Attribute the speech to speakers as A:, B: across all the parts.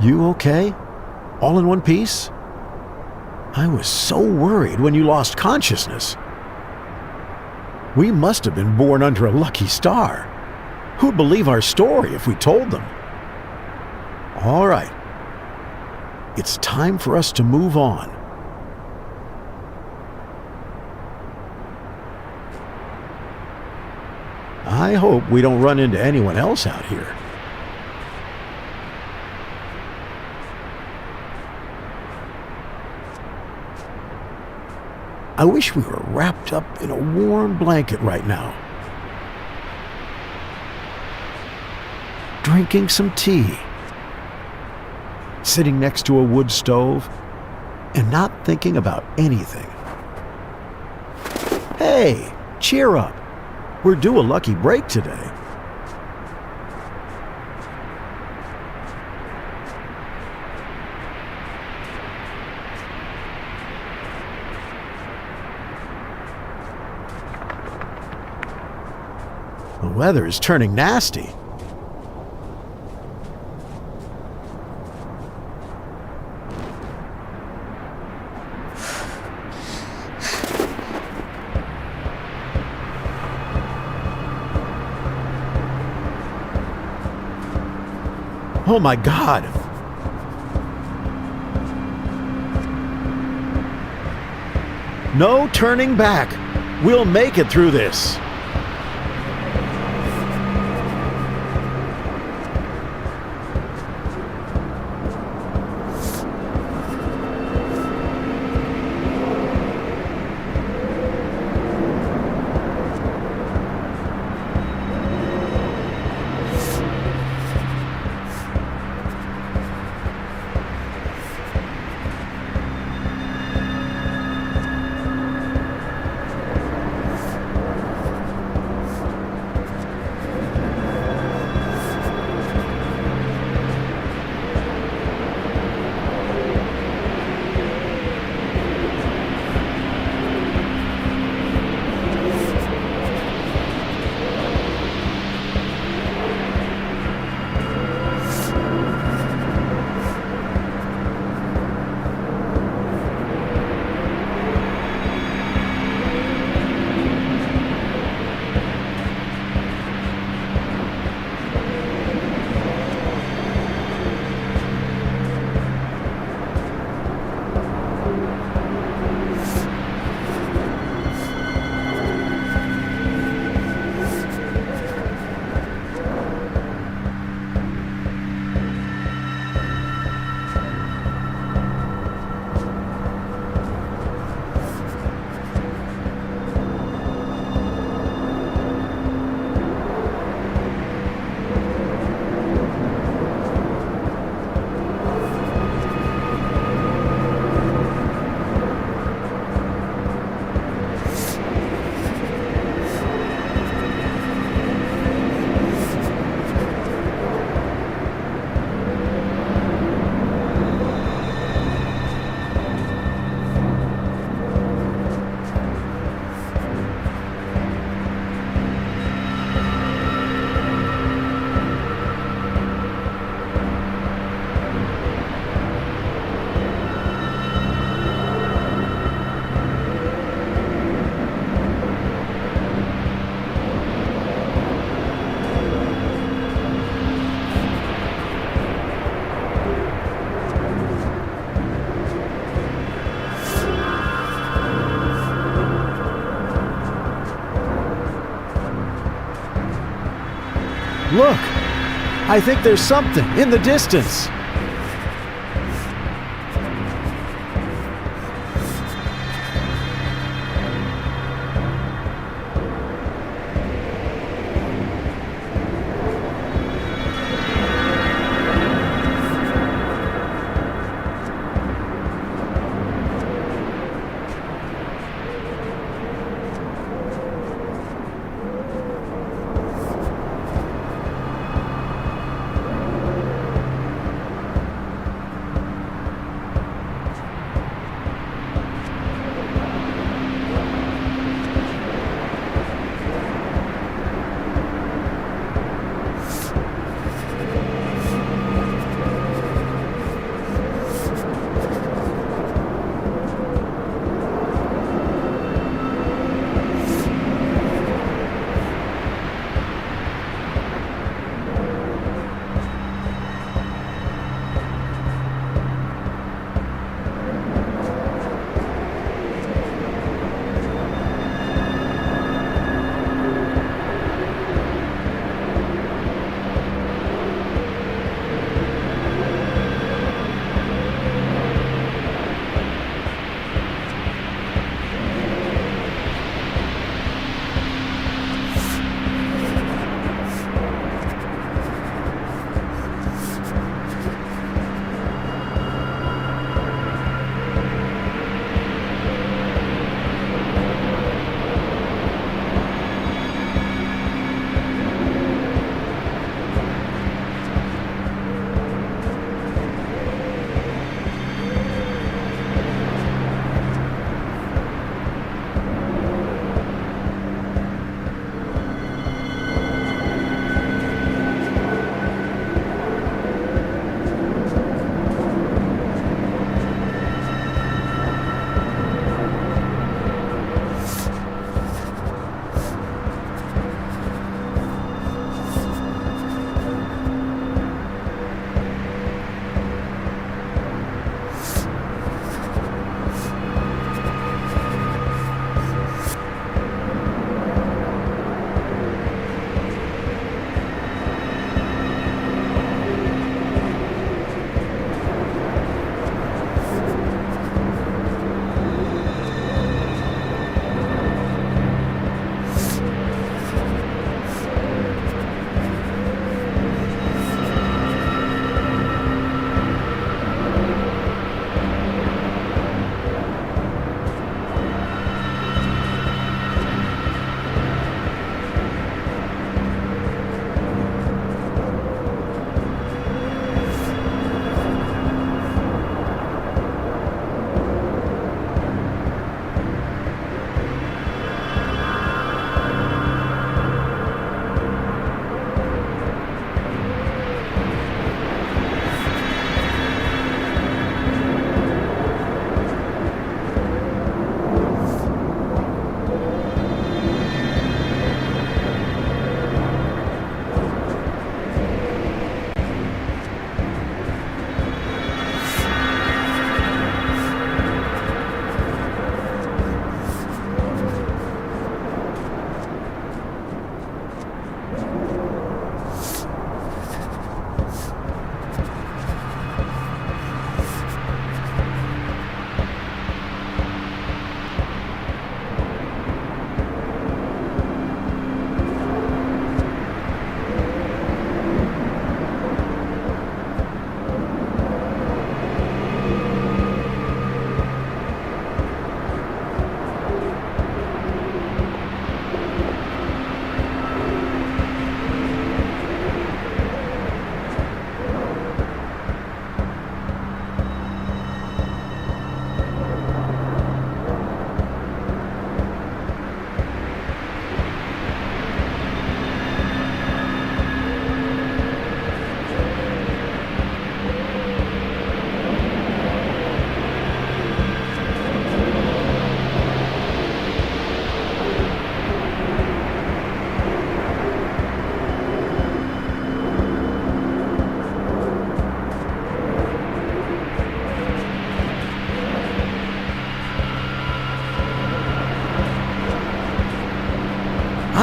A: You okay? All in one piece? I was so worried when you lost consciousness. We must have been born under a lucky star. Who'd believe our story if we told them? All right. It's time for us to move on. I hope we don't run into anyone else out here. I wish we were wrapped up in a warm blanket right now, drinking some tea, sitting next to a wood stove, and not thinking about anything. Hey, cheer up. We're due a lucky break today. The weather is turning nasty. Oh my God! No turning back. We'll make it through this. Look! I think there's something in the distance.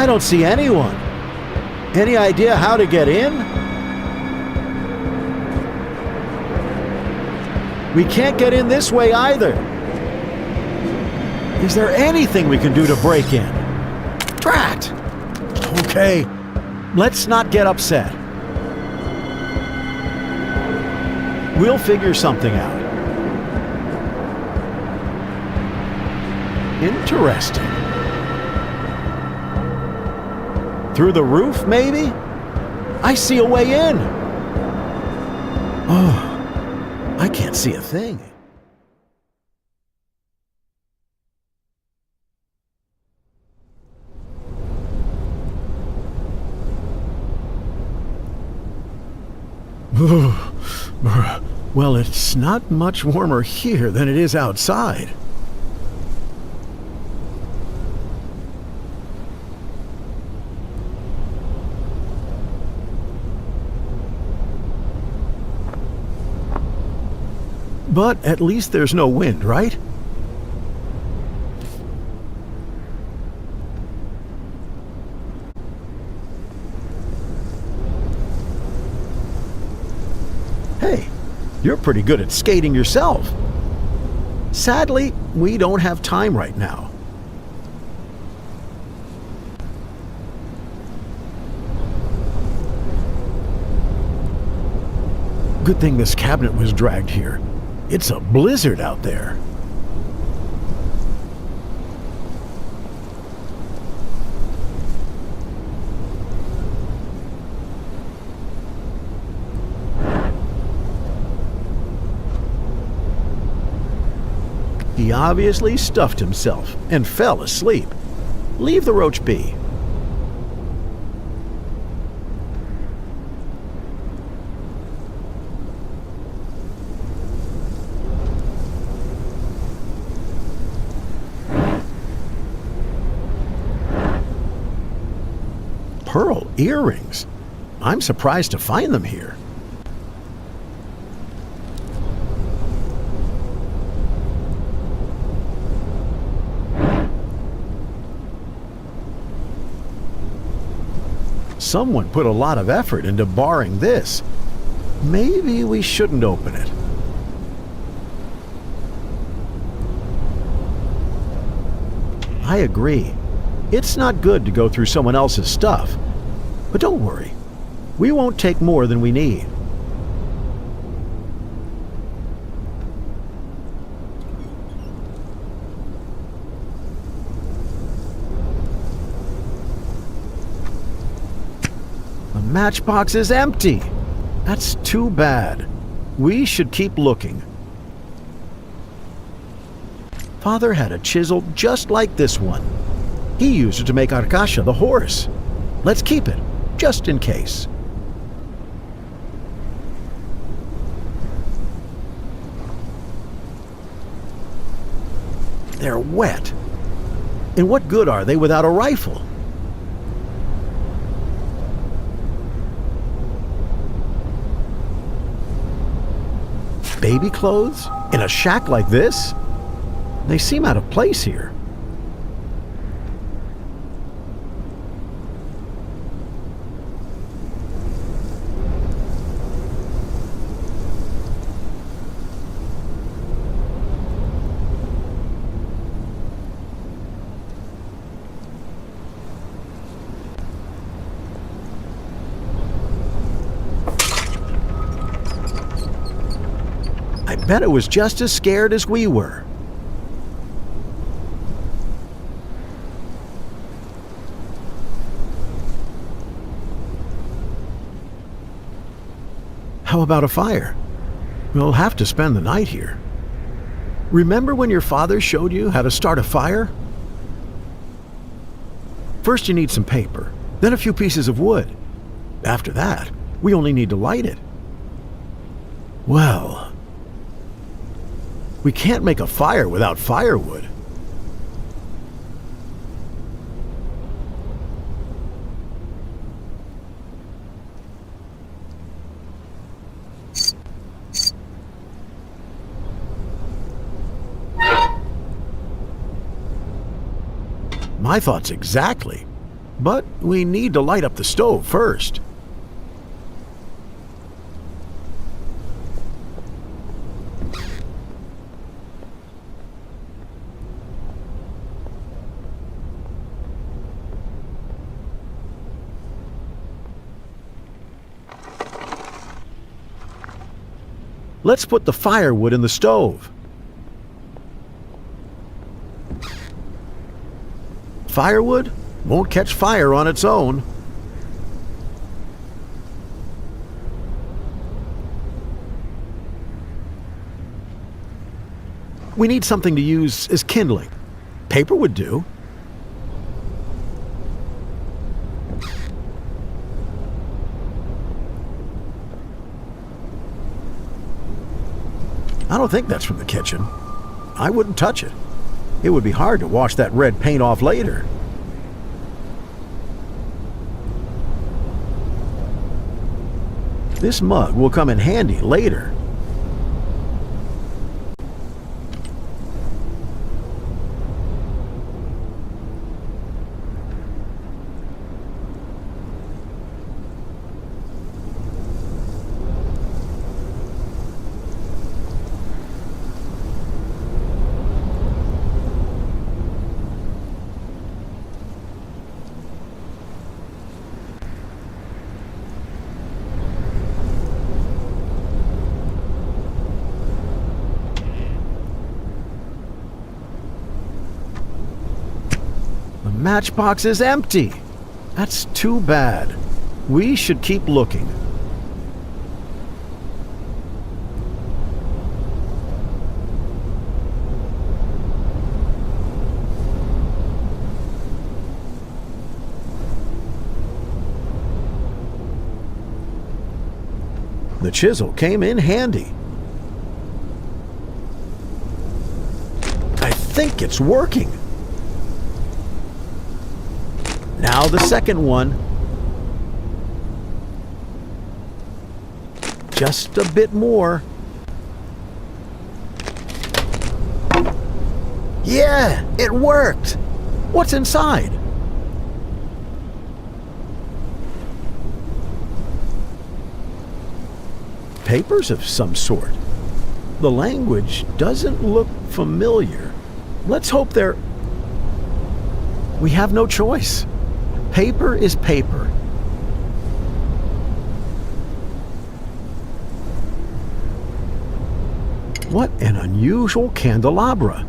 A: don't see anyone. Any idea how to get in? We can't get in this way either. Is there anything we can do to break in? Drat! Okay, let's not get upset. We'll figure something out. Interesting. Through the roof, maybe? I see a way in. Oh, I can't see a thing. Well, it's not much warmer here than it is outside. But at least there's no wind, right? Hey, you're pretty good at skating yourself. Sadly, we don't have time right now. Good thing this cabinet was dragged here. It's a blizzard out there. He obviously stuffed himself and fell asleep. Leave the roach be. Pearl earrings. I'm surprised to find them here. Someone put a lot of effort into barring this. Maybe we shouldn't open it. I agree. It's not good to go through someone else's stuff. But don't worry. We won't take more than we need. The matchbox is empty. That's too bad. We should keep looking. Father had a chisel just like this one. He used it to make Arkasha the horse. Let's keep it, just in case. They're wet. And what good are they without a rifle? Baby clothes? In a shack like this? They seem out of place here. I bet it was just as scared as we were. How about a fire? We'll have to spend the night here. Remember when your father showed you how to start a fire? First you need some paper, then a few pieces of wood. After that, we only need to light it. Well, we can't make a fire without firewood. My thoughts exactly. But we need to light up the stove first. Let's put the firewood in the stove. Firewood won't catch fire on its own. We need something to use as kindling. Paper would do. I don't think that's from the kitchen. I wouldn't touch it. It would be hard to wash that red paint off later. This mug will come in handy later. The matchbox is empty. That's too bad. We should keep looking. The chisel came in handy. I think it's working. Now the second one. Just a bit more. Yeah, it worked. What's inside? Papers of some sort. The language doesn't look familiar. Let's hope they're... We have no choice. Paper is paper. What an unusual candelabra.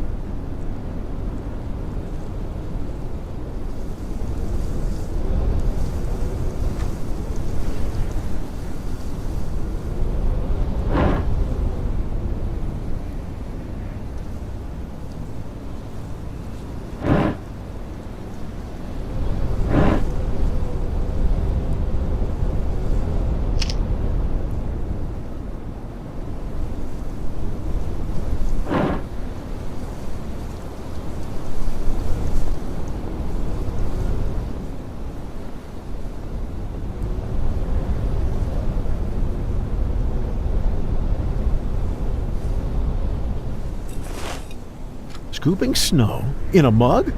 A: Scooping snow in a mug?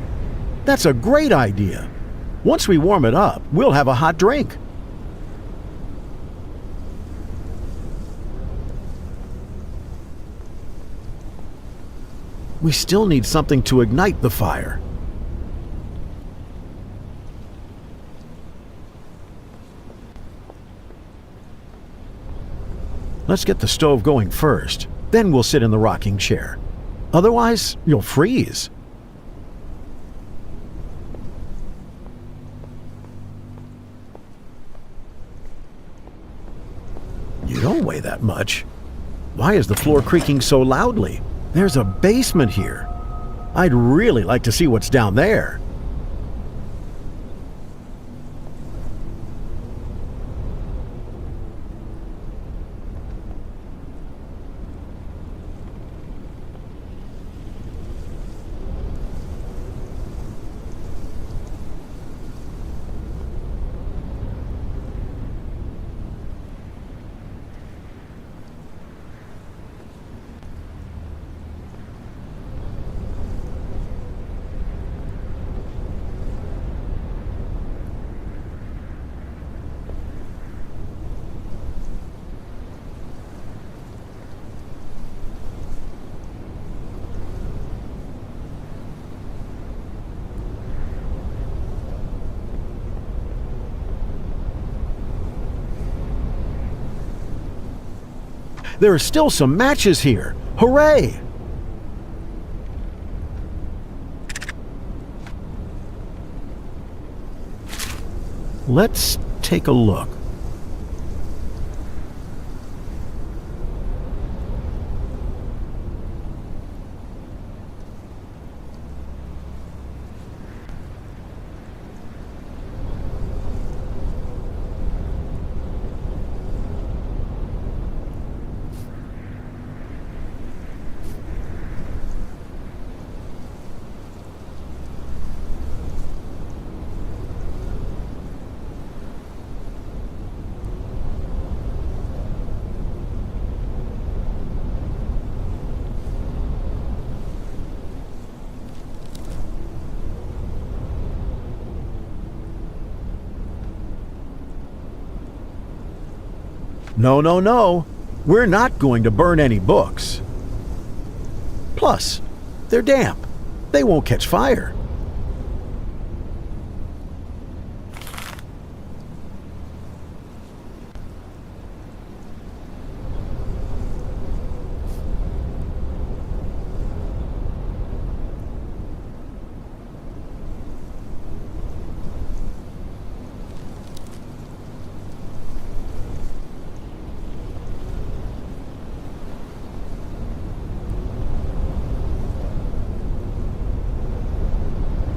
A: That's a great idea. Once we warm it up, we'll have a hot drink. We still need something to ignite the fire. Let's get the stove going first, then we'll sit in the rocking chair. Otherwise, you'll freeze. You don't weigh that much. Why is the floor creaking so loudly? There's a basement here. I'd really like to see what's down there. There are still some matches here. Hooray! Let's take a look. No, no, no. We're not going to burn any books. Plus, they're damp. They won't catch fire.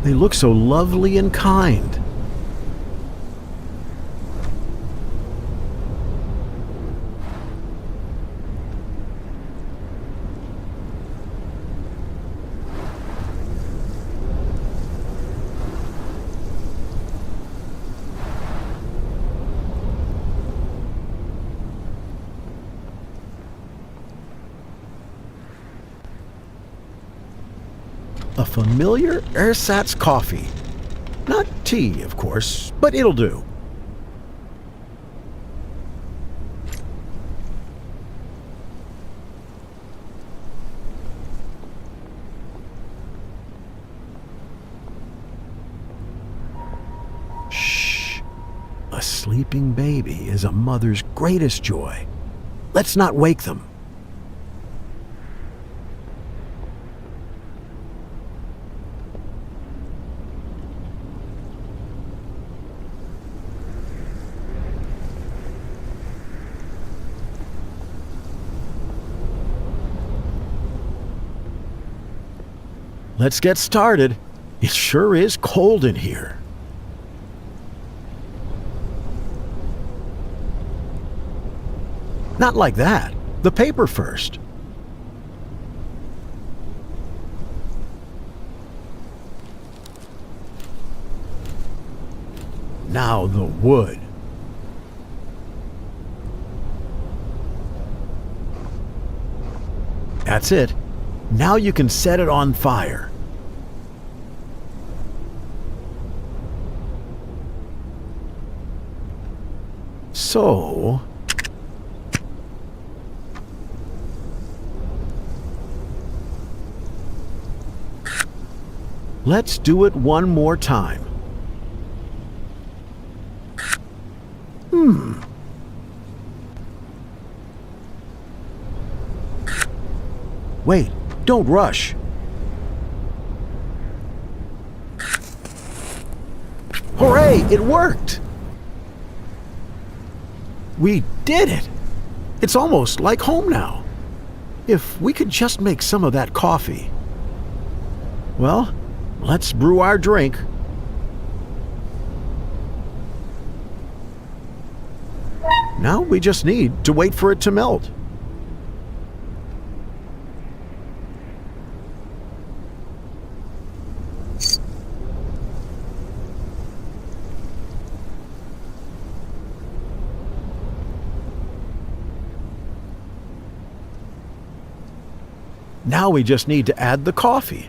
A: They look so lovely and kind. A familiar ersatz coffee. Not tea, of course, but it'll do. Shh. A sleeping baby is a mother's greatest joy. Let's not wake them. Let's get started. It sure is cold in here. Not like that. The paper first. Now the wood. That's it. Now you can set it on fire. So, let's do it one more time. Wait, don't rush. Hooray, it worked! We did it! It's almost like home now. If we could just make some of that coffee. Well, let's brew our drink. Now we just need to wait for it to melt. Now we just need to add the coffee.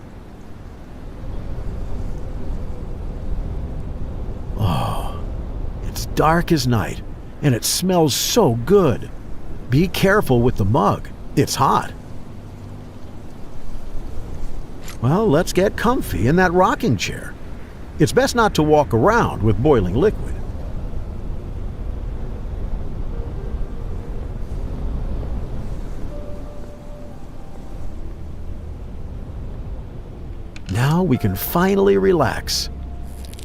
A: Oh, it's dark as night, and it smells so good. Be careful with the mug. It's hot. Well, let's get comfy in that rocking chair. It's best not to walk around with boiling liquid. Now we can finally relax.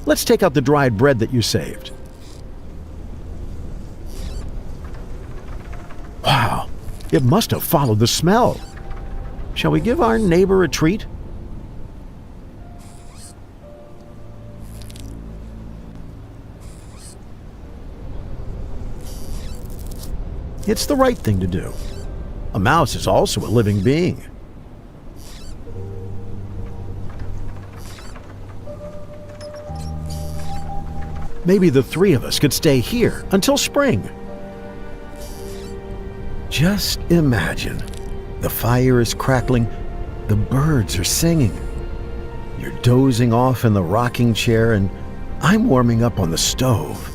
A: Let's take out the dried bread that you saved. Wow, it must have followed the smell. Shall we give our neighbor a treat? It's the right thing to do. A mouse is also a living being. Maybe the three of us could stay here until spring. Just imagine. The fire is crackling, the birds are singing. You're dozing off in the rocking chair and I'm warming up on the stove.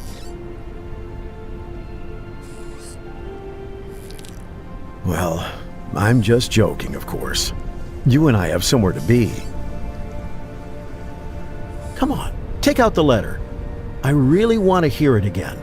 A: Well, I'm just joking, of course. You and I have somewhere to be. Come on, take out the letter. I really want to hear it again.